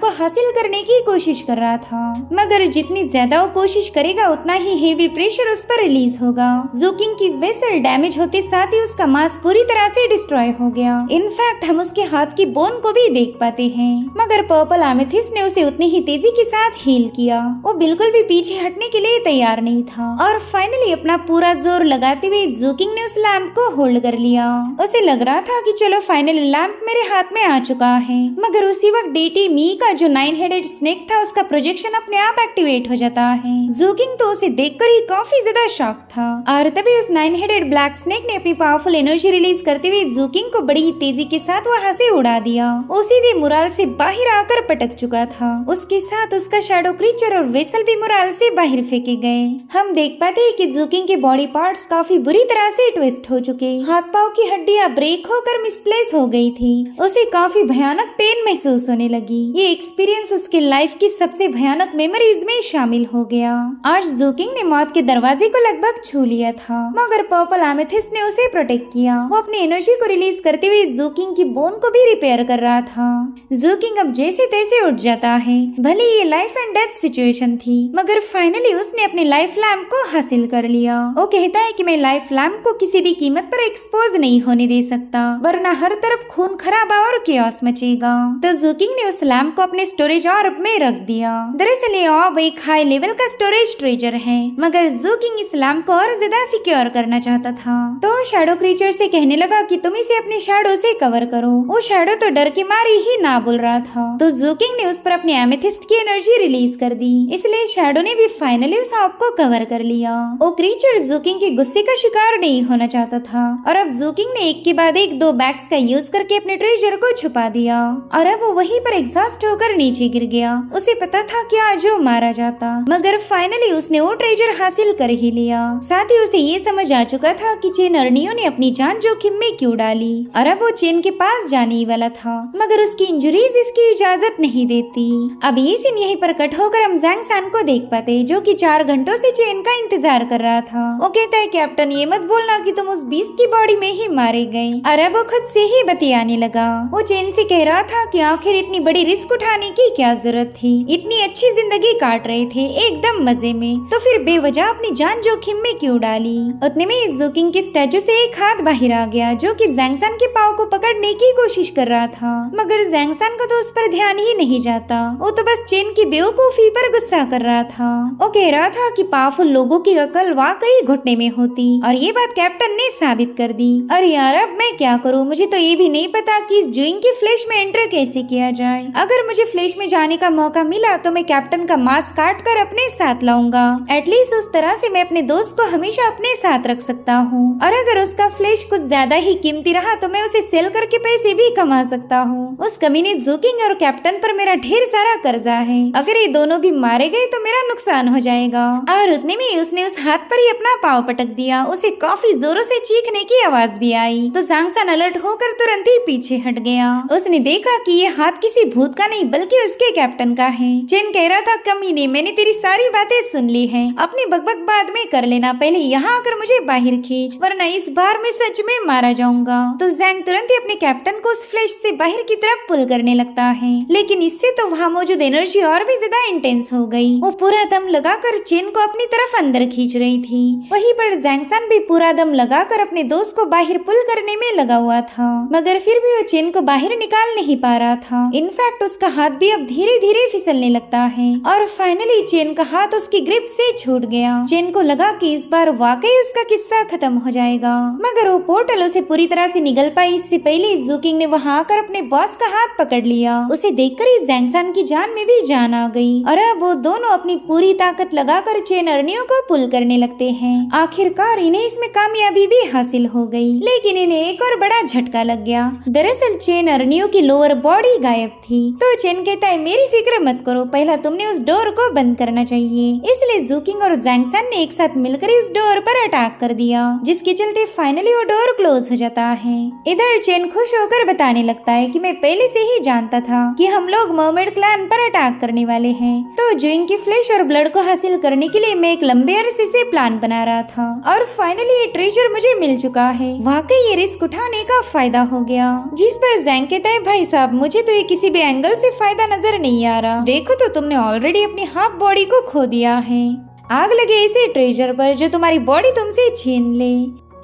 को हासिल करने की कोशिश कर रहा था, मगर जितनी ज्यादा वो कोशिश करेगा उतना ही हेवी प्रेशर उस पर रिलीज होगा। जूकिंग की वेसल डैमेज होते साथ ही उसका मांस पूरी तरह से डिस्ट्रॉय हो गया। इनफैक्ट हम उसके हाथ की बोन को भी देख पाते हैं, मगर पर्पल एमेथिस्ट ने उसे उतनी ही तेजी के साथ हील किया। वो बिल्कुल भी पीछे हटने के लिए तैयार नहीं था, और फाइनली अपना पूरा जोर लगाते हुए जूकिंग ने उस लैम्प को होल्ड कर लिया। उसे लग रहा था कि चलो फाइनली लैम्प मेरे हाथ में आ चुका है, मगर उसी वक्त डेटी मी का जो 9 हेडेड स्नेक था उसका प्रोजेक्शन अपने आप एक्टिवेट हो जाता है। जूकिंग तो उसे देखकर ही काफी ज्यादा शॉक था, और तभी उस 9 हेडेड ब्लैक स्नेक ने अपनी पावरफुल एनर्जी रिलीज करते हुए जूकिंग को बड़ी ही तेजी के साथ वहाँ से उड़ा दिया। वो सीधे मुराल से बाहर आकर पटक चुका था। उसके साथ उसका शैडो क्रीचर और वेसल भी मुराल से बाहर फेंके गए। हम देख पाते हैं कि जूकिंग के बॉडी पार्ट्स काफी बुरी तरह से ट्विस्ट हो चुके, हाथ पाव की हड्डियां ब्रेक होकर मिसप्लेस हो गई थी। उसे काफी भयानक पेन महसूस होने लगी। ये एक्सपीरियंस उसके लाइफ की सबसे भयानक मेमोरीज में शामिल हो गया। आज जूकिंग ने मौत के दरवाजे को लगभग छू लिया था, मगर पर्पल एमेथिस्ट ने उसे प्रोटेक्ट किया। वो अपनी एनर्जी को रिलीज करते हुए जूकिंग की बोन को भी रिपेयर कर रहा था। जूकिंग अब जैसे तैसे उठ जाता है। भले ये लाइफ एंड डेथ सिचुएशन थी, मगर फाइनली उसने अपने लाइफ लैम्प को हासिल कर लिया। वो कहता है कि मैं लाइफ लैम्प को किसी भी कीमत पर एक्सपोज नहीं होने दे सकता, वरना हर तरफ खून खराबा और केओस मचेगा। तो जूकिंग ने उस लैम्प को अपने स्टोरेज ऑर्ब में रख दिया। दरअसल ये ऑर्ब एक हाई लेवल का स्टोरेज ट्रेजर है, मगर जूकिंग इस लैम्प को और ज्यादा सिक्योर करना चाहता था। तो शैडो क्रीचर से कहने लगा कि तुम इसे अपने शैडो से कवर करो। वो शैडो तो डर के मारे ही ना बोल रहा था, तो जूकिंग ने उस पर अपने एमेथिस्ट की एनर्जी रिलीज कर दी। इसलिए शैडो ने भी फाइनली उस ऑर्ब को कवर कर लिया। वो क्रीचर जूकिंग के गुस्से का शिकार नहीं होना चाहता था, और अब जूकिंग ने एक के बाद एक 2 बैग्स का यूज करके अपने ट्रेजर को छुपा दिया, और अब वो वहीं पर एग्जॉस्ट होकर नीचे गिर गया। उसे पता था कि आज वो मारा जाता, मगर फाइनली उसने वो ट्रेजर हासिल कर ही लिया। साथ ही उसे ये समझ आ चुका था कि चेन अर्नियो ने अपनी जान जोखिम में क्यों डाली, और अब वो चेन के पास जाने ही वाला था, मगर उसकी इंजरीज इसकी इजाजत नहीं देती। अब ये सीन यहीं पर कट होकर हम जैंग सान को देख पाते, जो कि 4 घंटों से चेन का इंतजार कर रहा था। वो कहता है कैप्टन, ये मत बोलना कि तुम उस बीस्ट की बॉडी में ही मारे गए, और अब वो खुद से ही बतियाने लगा। वो चेन से कह रहा था कि आखिर इतनी बड़ी रिस्क उठाने की क्या जरूरत थी, इतनी अच्छी जिंदगी काट रहे थे एकदम मजे में, तो फिर बेवजह अपनी जान जोखिम में क्यों डाली। उतने में जूकिंग के स्टैचू से एक हाथ बाहर आ गया, जो कि जैंग सान के पाँव को पकड़ने की कोशिश कर रहा था, मगर जैंग सान को तो उस पर ध्यान ही नहीं जाता। वो तो बस चेन की बेवकूफी पर गुस्सा कर रहा था। वो कह रहा था कि पावरफुल लोगों की अकल वाकई घुटने में होती, और ये बात कैप्टन ने साबित कर दी। अरे यार, अब मैं क्या करूँ, मुझे तो ये भी नहीं पता कि इस जूइंग की फ्लैश में एंटर कैसे किया जाए। अगर मुझे फ्लैश में जाने का मौका मिला तो मैं कैप्टन का मांस काट कर अपने साथ लाऊंगा। एटलीस्ट उस तरह से मैं अपने दोस्त को हमेशा अपने साथ रख सकता हूँ, और अगर उसका फ्लैश कुछ ज्यादा ही कीमती रहा तो मैं उसे सेल करके पैसे भी कमा सकता हूँ। उस कमीने जूकिंग और कैप्टन पर मेरा ढेर सारा कर्जा है, अगर ये दोनों भी मारे गए तो मेरा नुकसान हो जाएगा। और उतने में उसने उस हाथ पर ही अपना पाँव पटक दिया। उसे काफी जोरों से चीखने की आवाज भी आई, तो जैंग सान अलर्ट होकर तुरंत ही पीछे हट गया। उसने देखा कि ये हाथ किसी भूत का नहीं बल्कि उसके कैप्टन का है। चेन कह रहा था, कमीने, मैंने तेरी सारी बातें सुन ली हैं। अपनी बकबक बाद में कर लेना, पहले यहाँ आकर मुझे बाहर खींच, वरना इस बार मैं सच में मारा जाऊंगा। तो जैंग तुरंत ही अपने कैप्टन को उस फ्लैश से बाहर की तरफ पुल करने लगता है, लेकिन इससे तो वहाँ मौजूद एनर्जी और भी ज्यादा इंटेंस हो गई। वो पूरा दम लगाकर चेन को अपनी तरफ अंदर खींच रही थी। वहीं पर जैंग सन भी पूरा दम लगाकर अपने दोस्त को बाहर पुल करने में लगा हुआ था, मगर फिर भी वो चेन को बाहर निकाल नहीं पा रहा था। इनफैक्ट उसका हाथ भी अब धीरे धीरे फिसलने लगता है और फाइनली चेन का हाथ उसकी ग्रिप से छूट गया। चेन को लगा कि इस बार वाकई उसका किस्सा खत्म हो जाएगा, मगर वो पोर्टल उसे पूरी तरह से निगल पाई इससे पहले जुकिंग ने वहां आकर अपने बॉस का हाथ पकड़ लिया। उसे देखकर ही जैंग सन की जान में भी जान आ गई और अब वो दोनों अपनी पूरी ताकत लगाकर चेन अरनियों को पुल करने लगते हैं। आखिरकार इन्हें इसमें कामयाबी भी हासिल हो गई, लेकिन इन्हें एक और बड़ा झटका लग गया। दरअसल चेन अरनियों की लोअर बॉडी गायब थी। तो चेन कहता है मेरी फिक्र मत करो, पहला तुमने उस डोर को बंद करना चाहिए। इसलिए जुकिंग और जैंग सन ने एक साथ मिलकर इस डोर पर अटैक कर दिया, जिसके चलते फाइनली वो डोर क्लोज हो जाता है। इधर चेन खुश होकर बताने लगता है कि मैं पहले से ही जानता था कि हम लोग मर्मेड क्लैन पर अटैक करने वाले हैं। तो जुइंग की फ्लैश और ब्लड को हासिल करने के लिए मैं एक लंबे अरसे से प्लान बना रहा था और फाइनली ये ट्रेजर मुझे मिल चुका है। वाकई ये रिस्क उठाने का फायदा हो गया। जिस पर जैंग कहता है भाई साहब मुझे तो ये किसी भी एंगल से फायदा नजर नहीं आ रहा। देखो तो तुमने ऑलरेडी अपनी हाफ बॉडी को खो दिया है। आग लगे इसे ट्रेजर पर जो तुम्हारी बॉडी तुमसे छीन ले।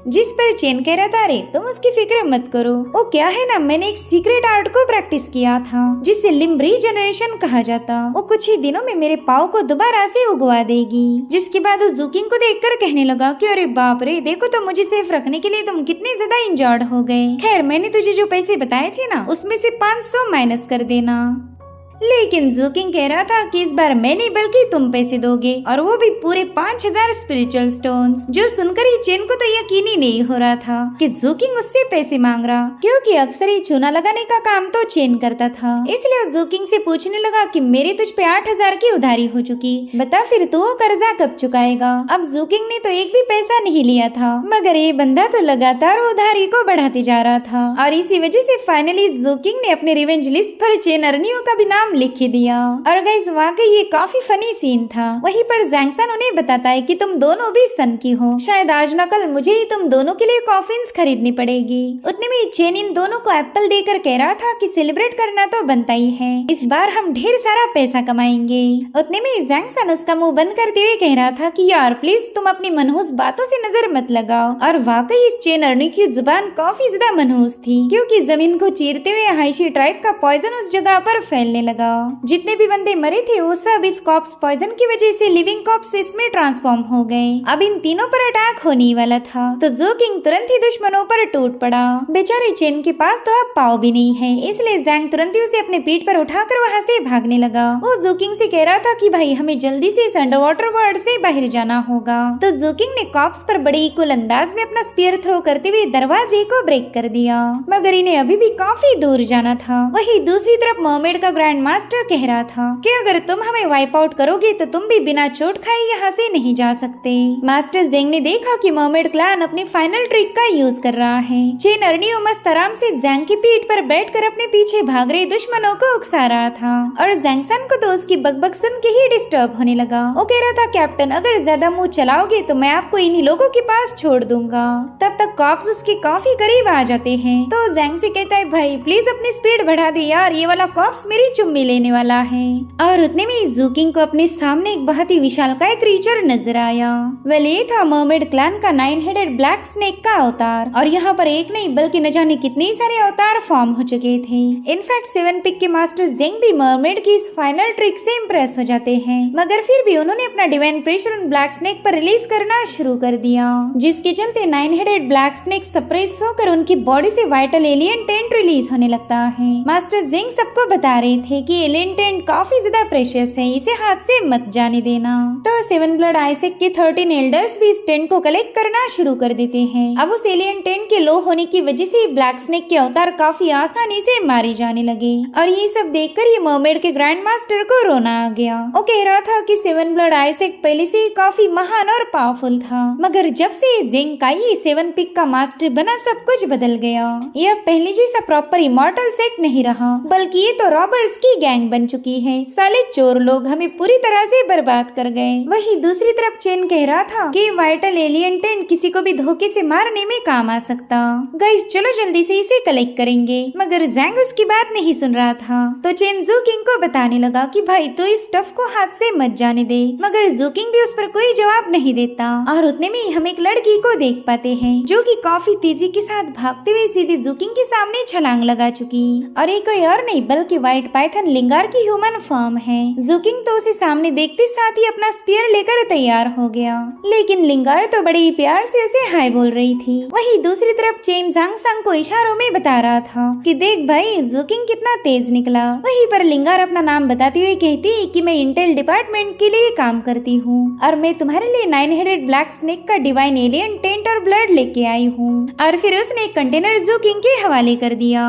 जिस पर चेन कह रहा था अरे तुम उसकी फिक्र मत करो, वो क्या है ना मैंने एक सीक्रेट आर्ट को प्रैक्टिस किया था जिसे लिम्ब रीजनरेशन कहा जाता। वो कुछ ही दिनों में मेरे पाँव को दोबारा से उगवा देगी। जिसके बाद वो जुकिंग को देखकर कहने लगा कि अरे बाप रे देखो तो मुझे सेफ रखने के लिए तुम कितने ज्यादा इंजर्ड हो गए। खैर मैंने तुझे जो पैसे बताए थे ना उसमें से 500 माइनस कर देना। लेकिन जुकिंग कह रहा था कि इस बार मैं नहीं बल्कि तुम पैसे दोगे, और वो भी पूरे 5000 स्पिरिचुअल स्टोन्स। जो सुनकर ही चेन को तो यकीन ही नहीं हो रहा था कि जुकिंग उससे पैसे मांग रहा, क्योंकि अक्सर ही चूना लगाने का काम तो चेन करता था। इसलिए जुकिंग से पूछने लगा कि मेरी तुझ पे 8000 की उधारी हो चुकी, बता फिर तू कर्जा कब चुकाएगा। अब जुकिंग ने तो एक भी पैसा नहीं लिया था, मगर ये बंदा तो लगातार उधारी को बढ़ाते जा रहा था और इसी वजह से फाइनली जुकिंग ने अपने रिवेंज लिस्ट पर चेन अरनियों का भी नाम लिख दिया। और गाइस वाकई ये काफी फनी सीन था। वहीं पर जैंग सन उन्हें बताता है कि तुम दोनों भी सन की हो, शायद आज न कल मुझे ही तुम दोनों के लिए कॉफिन्स खरीदनी पड़ेगी। उतने में चेन इन दोनों को एप्पल देकर कह रहा था कि सेलिब्रेट करना तो बनता ही है, इस बार हम ढेर सारा पैसा कमाएंगे। उतने में जैंग सन उसका मुंह बंद करते हुए कह रहा था कि यार प्लीज तुम अपनी मनहूस बातों से नजर मत लगाओ। और वाकई इस चेन अर्नी की जुबान काफी ज्यादा मनहूस थी, क्योंकि जमीन को चीरते हुए हाइशी ट्राइब का पॉइजन उस जगह पर फैलने लगा। जितने भी बंदे मरे थे वो सब इस कॉप्स पॉइजन की वजह से लिविंग कॉप्स इसमें ट्रांसफॉर्म हो गए। अब इन तीनों पर अटैक होने वाला था तो जुकिंग तुरंत ही दुश्मनों पर टूट पड़ा। बेचारे चेन के पास तो अब पाव भी नहीं है, इसलिए जैंग तुरंत ही उसे अपने पीठ पर उठाकर वहाँ से भागने लगा। वो जुकिंग से कह रहा था कि भाई हमें जल्दी से इस अंडरवाटर वर्ल्ड से बाहर जाना होगा। तो जुकिंग ने कॉप्स पर बड़े इक्वल अंदाज में अपना स्पीयर थ्रो करते हुए दरवाजे को ब्रेक कर दिया, मगर इन्हें अभी भी काफी दूर जाना था। वही दूसरी तरफ मर्मेड का ग्रैंड मास्टर कह रहा था कि अगर तुम हमें वाइप आउट करोगे तो तुम भी बिना चोट खाए यहाँ से नहीं जा सकते। मास्टर जेंग ने देखा कि मर्मेड क्लैन अपनी फाइनल ट्रिक का यूज कर रहा है। चेन अर्नियो मस्त आराम से जैंग की पीठ पर बैठकर अपने पीछे भाग रहे दुश्मनों को उकसा रहा था और जैंग सन को तो उसकी बकबक सुन के ही डिस्टर्ब होने लगा। वो कह रहा था कैप्टन अगर ज्यादा मुंह चलाओगे तो मैं आपको इन्हीं लोगों के पास छोड़ दूंगा। तब तक कॉप्स उसके काफी करीब आ जाते हैं तो जैंग से कहता है भाई प्लीज अपनी स्पीड बढ़ा दे यार, ये वाला कॉप्स मेरी चुम्मी लेने वाला है। और उतने में जुकिंग को अपने सामने एक बहुत ही विशालकाय क्रीचर नजर आया। वेल ये था मर्मेड क्लैन का 9 हेडेड ब्लैक स्नेक का अवतार, और यहाँ पर एक नहीं बल्कि न जाने कितने सारे अवतार फॉर्म हो चुके थे। इनफैक्ट 7 पिक के मास्टर जेंग भी मर्मेड की इस फाइनल ट्रिक से इम्प्रेस हो जाते हैं, मगर फिर भी उन्होंने अपना डिवाइन प्रेशर उन ब्लैक स्नेक पर रिलीज करना शुरू कर दिया, जिसके चलते 9 हेडेड ब्लैक स्नेक सप्रेस होकर उनकी बॉडी से वाइटल एलियन टेंट रिलीज होने लगता है। मास्टर जेंग सबको बता रहे थे कि एलियन टेंट काफी ज्यादा प्रेशियस है, इसे हाथ से मत जाने देना। तो 7 ब्लड आइसेक के 13 एल्डर्स भी इस टेंट को कलेक्ट करना शुरू कर देते हैं। अब उस एलियन टेंट के लो होने की वजह से ब्लैक स्नेक के अवतार काफी आसानी से मारे जाने लगे, और ये सब देखकर ये मर्मेड के ग्रैंड मास्टर को रोना आ गया। वो कह रहा था कि 7 ब्लड आइसेक पहले से ही काफी महान और पावरफुल था, मगर जब से जेंग काई 7 पिक का मास्टर बना सब कुछ बदल गया। यह पहले जैसा प्रॉपर इमॉर्टल सेक्ट नहीं रहा, बल्कि ये तो रॉबर्स की की गैंग बन चुकी है। साले चोर लोग हमें पूरी तरह से बर्बाद कर गए। वही दूसरी तरफ चेन कह रहा था कि वाइटल एलियन टेंट किसी को भी धोखे से मारने में काम आ सकता। गाइस चलो जल्दी से इसे कलेक्ट करेंगे। मगर जैंग उसकी बात नहीं सुन रहा था। तो चेन जू किंग को बताने लगा कि भाई तो इस स्टफ को हाथ से मत जाने दे। मगर जू किंग भी उस पर कोई जवाब नहीं देता। और उतने में हम एक लड़की को देख पाते हैं जो कि काफी तेजी के साथ भागते हुए सीधे जू किंग के सामने छलांग लगा चुकी। और ये कोई और नहीं बल्कि व्हाइट पाइथन लिंगार की ह्यूमन फॉर्म है। जू किंग तो उसे सामने देखते साथ ही अपना स्पीयर लेकर तैयार हो गया। लेकिन लिंगार तो बड़े ही प्यार से उसे हाय बोल रही थी। वही दूसरी तरफ चेन जांग संग को इशारों में बता रहा था कि देख भाई जू किंग कितना तेज निकला। वहीं पर लिंगार अपना नाम बताते हुए कहती कि मैं इंटेल डिपार्टमेंट के लिए काम करती हूँ और मैं तुम्हारे लिए 9 हेडेड ब्लैक स्नेक का डिवाइन एलियन टेंट और ब्लड लेके आई हूँ। और फिर उसने एक कंटेनर जू किंग के हवाले कर दिया।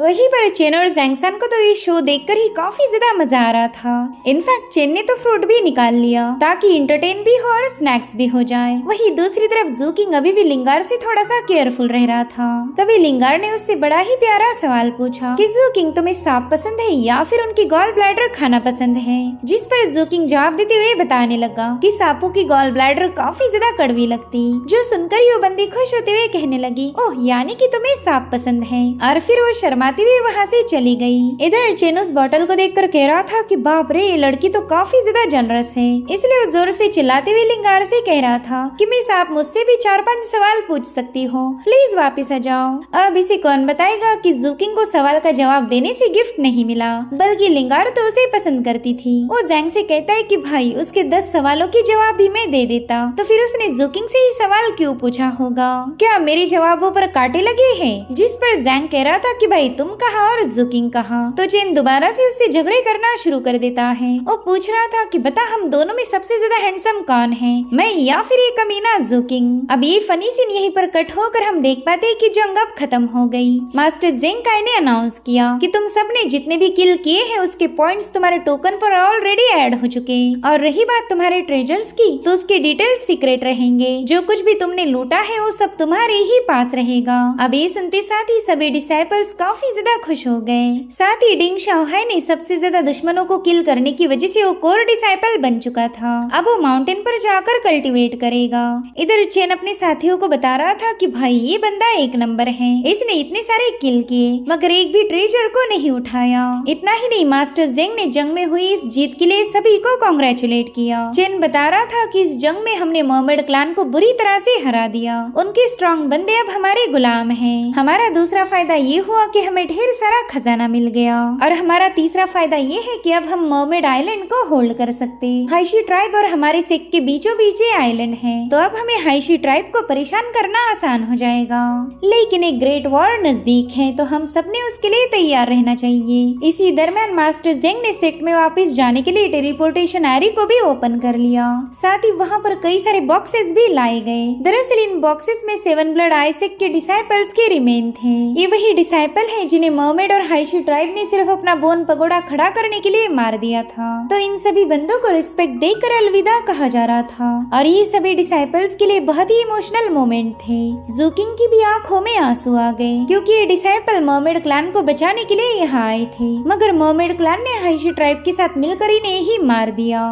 वहीं पर चेन और जैंगसन को तो ये शो देखकर ही काफी ज्यादा मजा आ रहा था। इनफैक्ट चेन ने तो फ्रूट भी निकाल लिया ताकि इंटरटेन भी हो और स्नैक्स भी हो जाए। वहीं दूसरी तरफ जू किंग अभी भी लिंगार से थोड़ा सा केयरफुल रह रहा था। तभी लिंगार ने उससे बड़ा ही प्यारा सवाल पूछा कि जू किंग तुम्हें सांप पसंद है या फिर उनकी गॉल ब्लैडर खाना पसंद है। जिस पर जू किंग जवाब देते हुए बताने लगा कि सांपों की गॉल ब्लैडर काफी ज्यादा कड़वी लगती। जो सुनकर ही वो बंदी खुश होते हुए कहने लगी ओह यानी कि तुम्हें सांप पसंद है। और फिर वो शर्माती हुई वहाँ से चली गई। इधर चेन उस बॉटल को देखकर कह रहा था कि बाप रे ये लड़की तो काफी ज्यादा जनरस है। इसलिए वो जोर से चिल्लाते हुए लिंगार से कह रहा था कि मिस आप मुझसे भी 4-5 सवाल पूछ सकती हो, प्लीज वापस आ जाओ। अब इसे कौन बताएगा कि जू किंग को सवाल का जवाब देने से गिफ्ट नहीं मिला बल्कि लिंगार तो उसे पसंद करती थी। वो जैंग से कहता है कि भाई उसके 10 सवालों के जवाब भी मैं दे देता। तो फिर उसने जू किंग से ही सवाल क्यों पूछा होगा? क्या मेरे जवाबों पर कांटे लगे हैं? जिस पर जैंग कह रहा था कि भाई तुम कहा और जू किंग कहा। तो चेन दोबारा से उससे झगड़े करना शुरू कर देता है। वो पूछ रहा था कि बता हम दोनों में सबसे ज्यादा हैंडसम कौन है, मैं या फिर ये कमीना जू किंग। अब ये फनी सीन यहीं पर कट होकर हम देख पाते हैं कि जंग अब खत्म हो गई। मास्टर जेंग काई ने अनाउंस किया कि तुम सबने जितने भी किल किए हैं उसके पॉइंट्स तुम्हारे टोकन पर ऑलरेडी ऐड हो चुके। और रही बात तुम्हारे ट्रेजर्स की तो उसके डिटेल्स सीक्रेट रहेंगे। जो कुछ भी तुमने लूटा है वो सब तुम्हारे ही पास रहेगा। अब ये सुनते साथ ही सभी डिसाइपल्स काफी ज्यादा खुश हो गए। साथ ही डिंग शाओहाई ने सबसे ज्यादा दुश्मनों को किल करने की वजह से वो कोर डिसाइपल बन चुका था। अब वो माउंटेन पर जाकर कल्टीवेट करेगा। इधर चेन अपने साथियों को बता रहा था कि भाई ये बंदा एक नंबर है, इसने इतने सारे किल किए मगर एक भी ट्रेजर को नहीं उठाया। इतना ही नहीं मास्टर जेंग ने जंग में हुई इस जीत के लिए सभी को कांग्रेचुलेट किया। चेन बता रहा था कि इस जंग में हमने मर्मेड क्लैन को बुरी तरह से हरा दिया। उनके स्ट्रॉन्ग बंदे अब हमारे गुलाम हैं। हमारा दूसरा फायदा ये हुआ कि हमें ढेर सारा खजाना मिल गया और हमारा तीसरा फायदा ये है कि अब हम मर्मेड आइलैंड को होल्ड कर सकते। हाइशी ट्राइब और हमारे सेक के बीचों बीच ये आइलैंड है तो अब हमें हाइशी ट्राइब को परेशान करना आसान हो जाएगा। लेकिन एक ग्रेट वॉर नजदीक है तो हम सबने उसके लिए तैयार रहना चाहिए। इसी दरम्यान मास्टर जेंग ने सेक्ट में वापस जाने के लिए टेलीपोर्टेशन एरी को भी ओपन कर लिया। साथ ही वहाँ पर कई सारे बॉक्सेस भी लाए गए। दरअसल इन बॉक्सेस में 7 ब्लड आइसेक के डिसाइपल्स के रिमेन थे। ये वही डिसाइपल हैं जिन्हें मर्मेड और हाइशी ट्राइब ने सिर्फ अपना बोन पगोड़ा खड़ा करने के लिए मार दिया था। तो इन सभी बंदों को रिस्पेक्ट देकर अलविदा कहा जा रहा था और ये सभी डिसाइपल्स के लिए बहुत ही इमोशनल मोमेंट थे। जू किंग की भी आंखों में आंसू आ गए क्योंकि ये डिसाइपल मर्मेड क्लैन को बचाने के लिए यहाँ आए थे मगर मर्मेड क्लैन ने हाइशी ट्राइब के साथ मिलकर इन्हें ही मार दिया।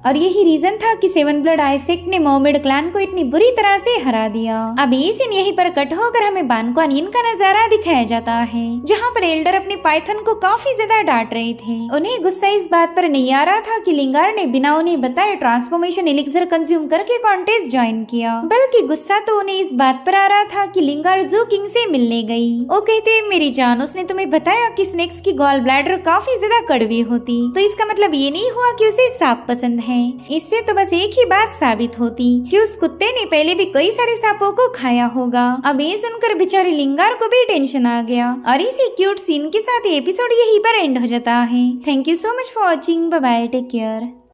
और यही रीजन था कि 7 ब्लड आइसेक ने मर्मेड क्लैन को इतनी बुरी तरह से हरा दिया। अब ये सीन यहीं पर कट होकर हमें बानक्वान का नजारा दिखाया जाता है जहाँ पर एल्डर अपने पाइथन को काफी ज्यादा डांट रहे थे। उन्हें गुस्सा इस बात पर नहीं आ रहा था कि लिंगार ने बिना उन्हें बताए ट्रांसफॉर्मेशन एलिक्सर कंज्यूम करके कॉन्टेस्ट ज्वाइन किया, बल्कि गुस्सा तो उन्हें इस बात पर आ रहा था कि लिंगार जू किंग से मिलने गई। वो कहते मेरी जान उसने तुम्हें बताया कि स्नेक्स की गॉल ब्लैडर काफी ज्यादा कड़वी होती तो इसका मतलब ये नहीं हुआ कि उसे सांप पसंद है। इससे तो बस एक ही बात साबित होती कि उस कुत्ते ने पहले भी कई सारे सांपों को खाया होगा। अब ये सुनकर बेचारे लिंगार को भी टेंशन आ गया और इसी क्यूट सीन के साथ एपिसोड यहीं पर एंड हो जाता है। Thank you so much for watching. Bye bye, take care.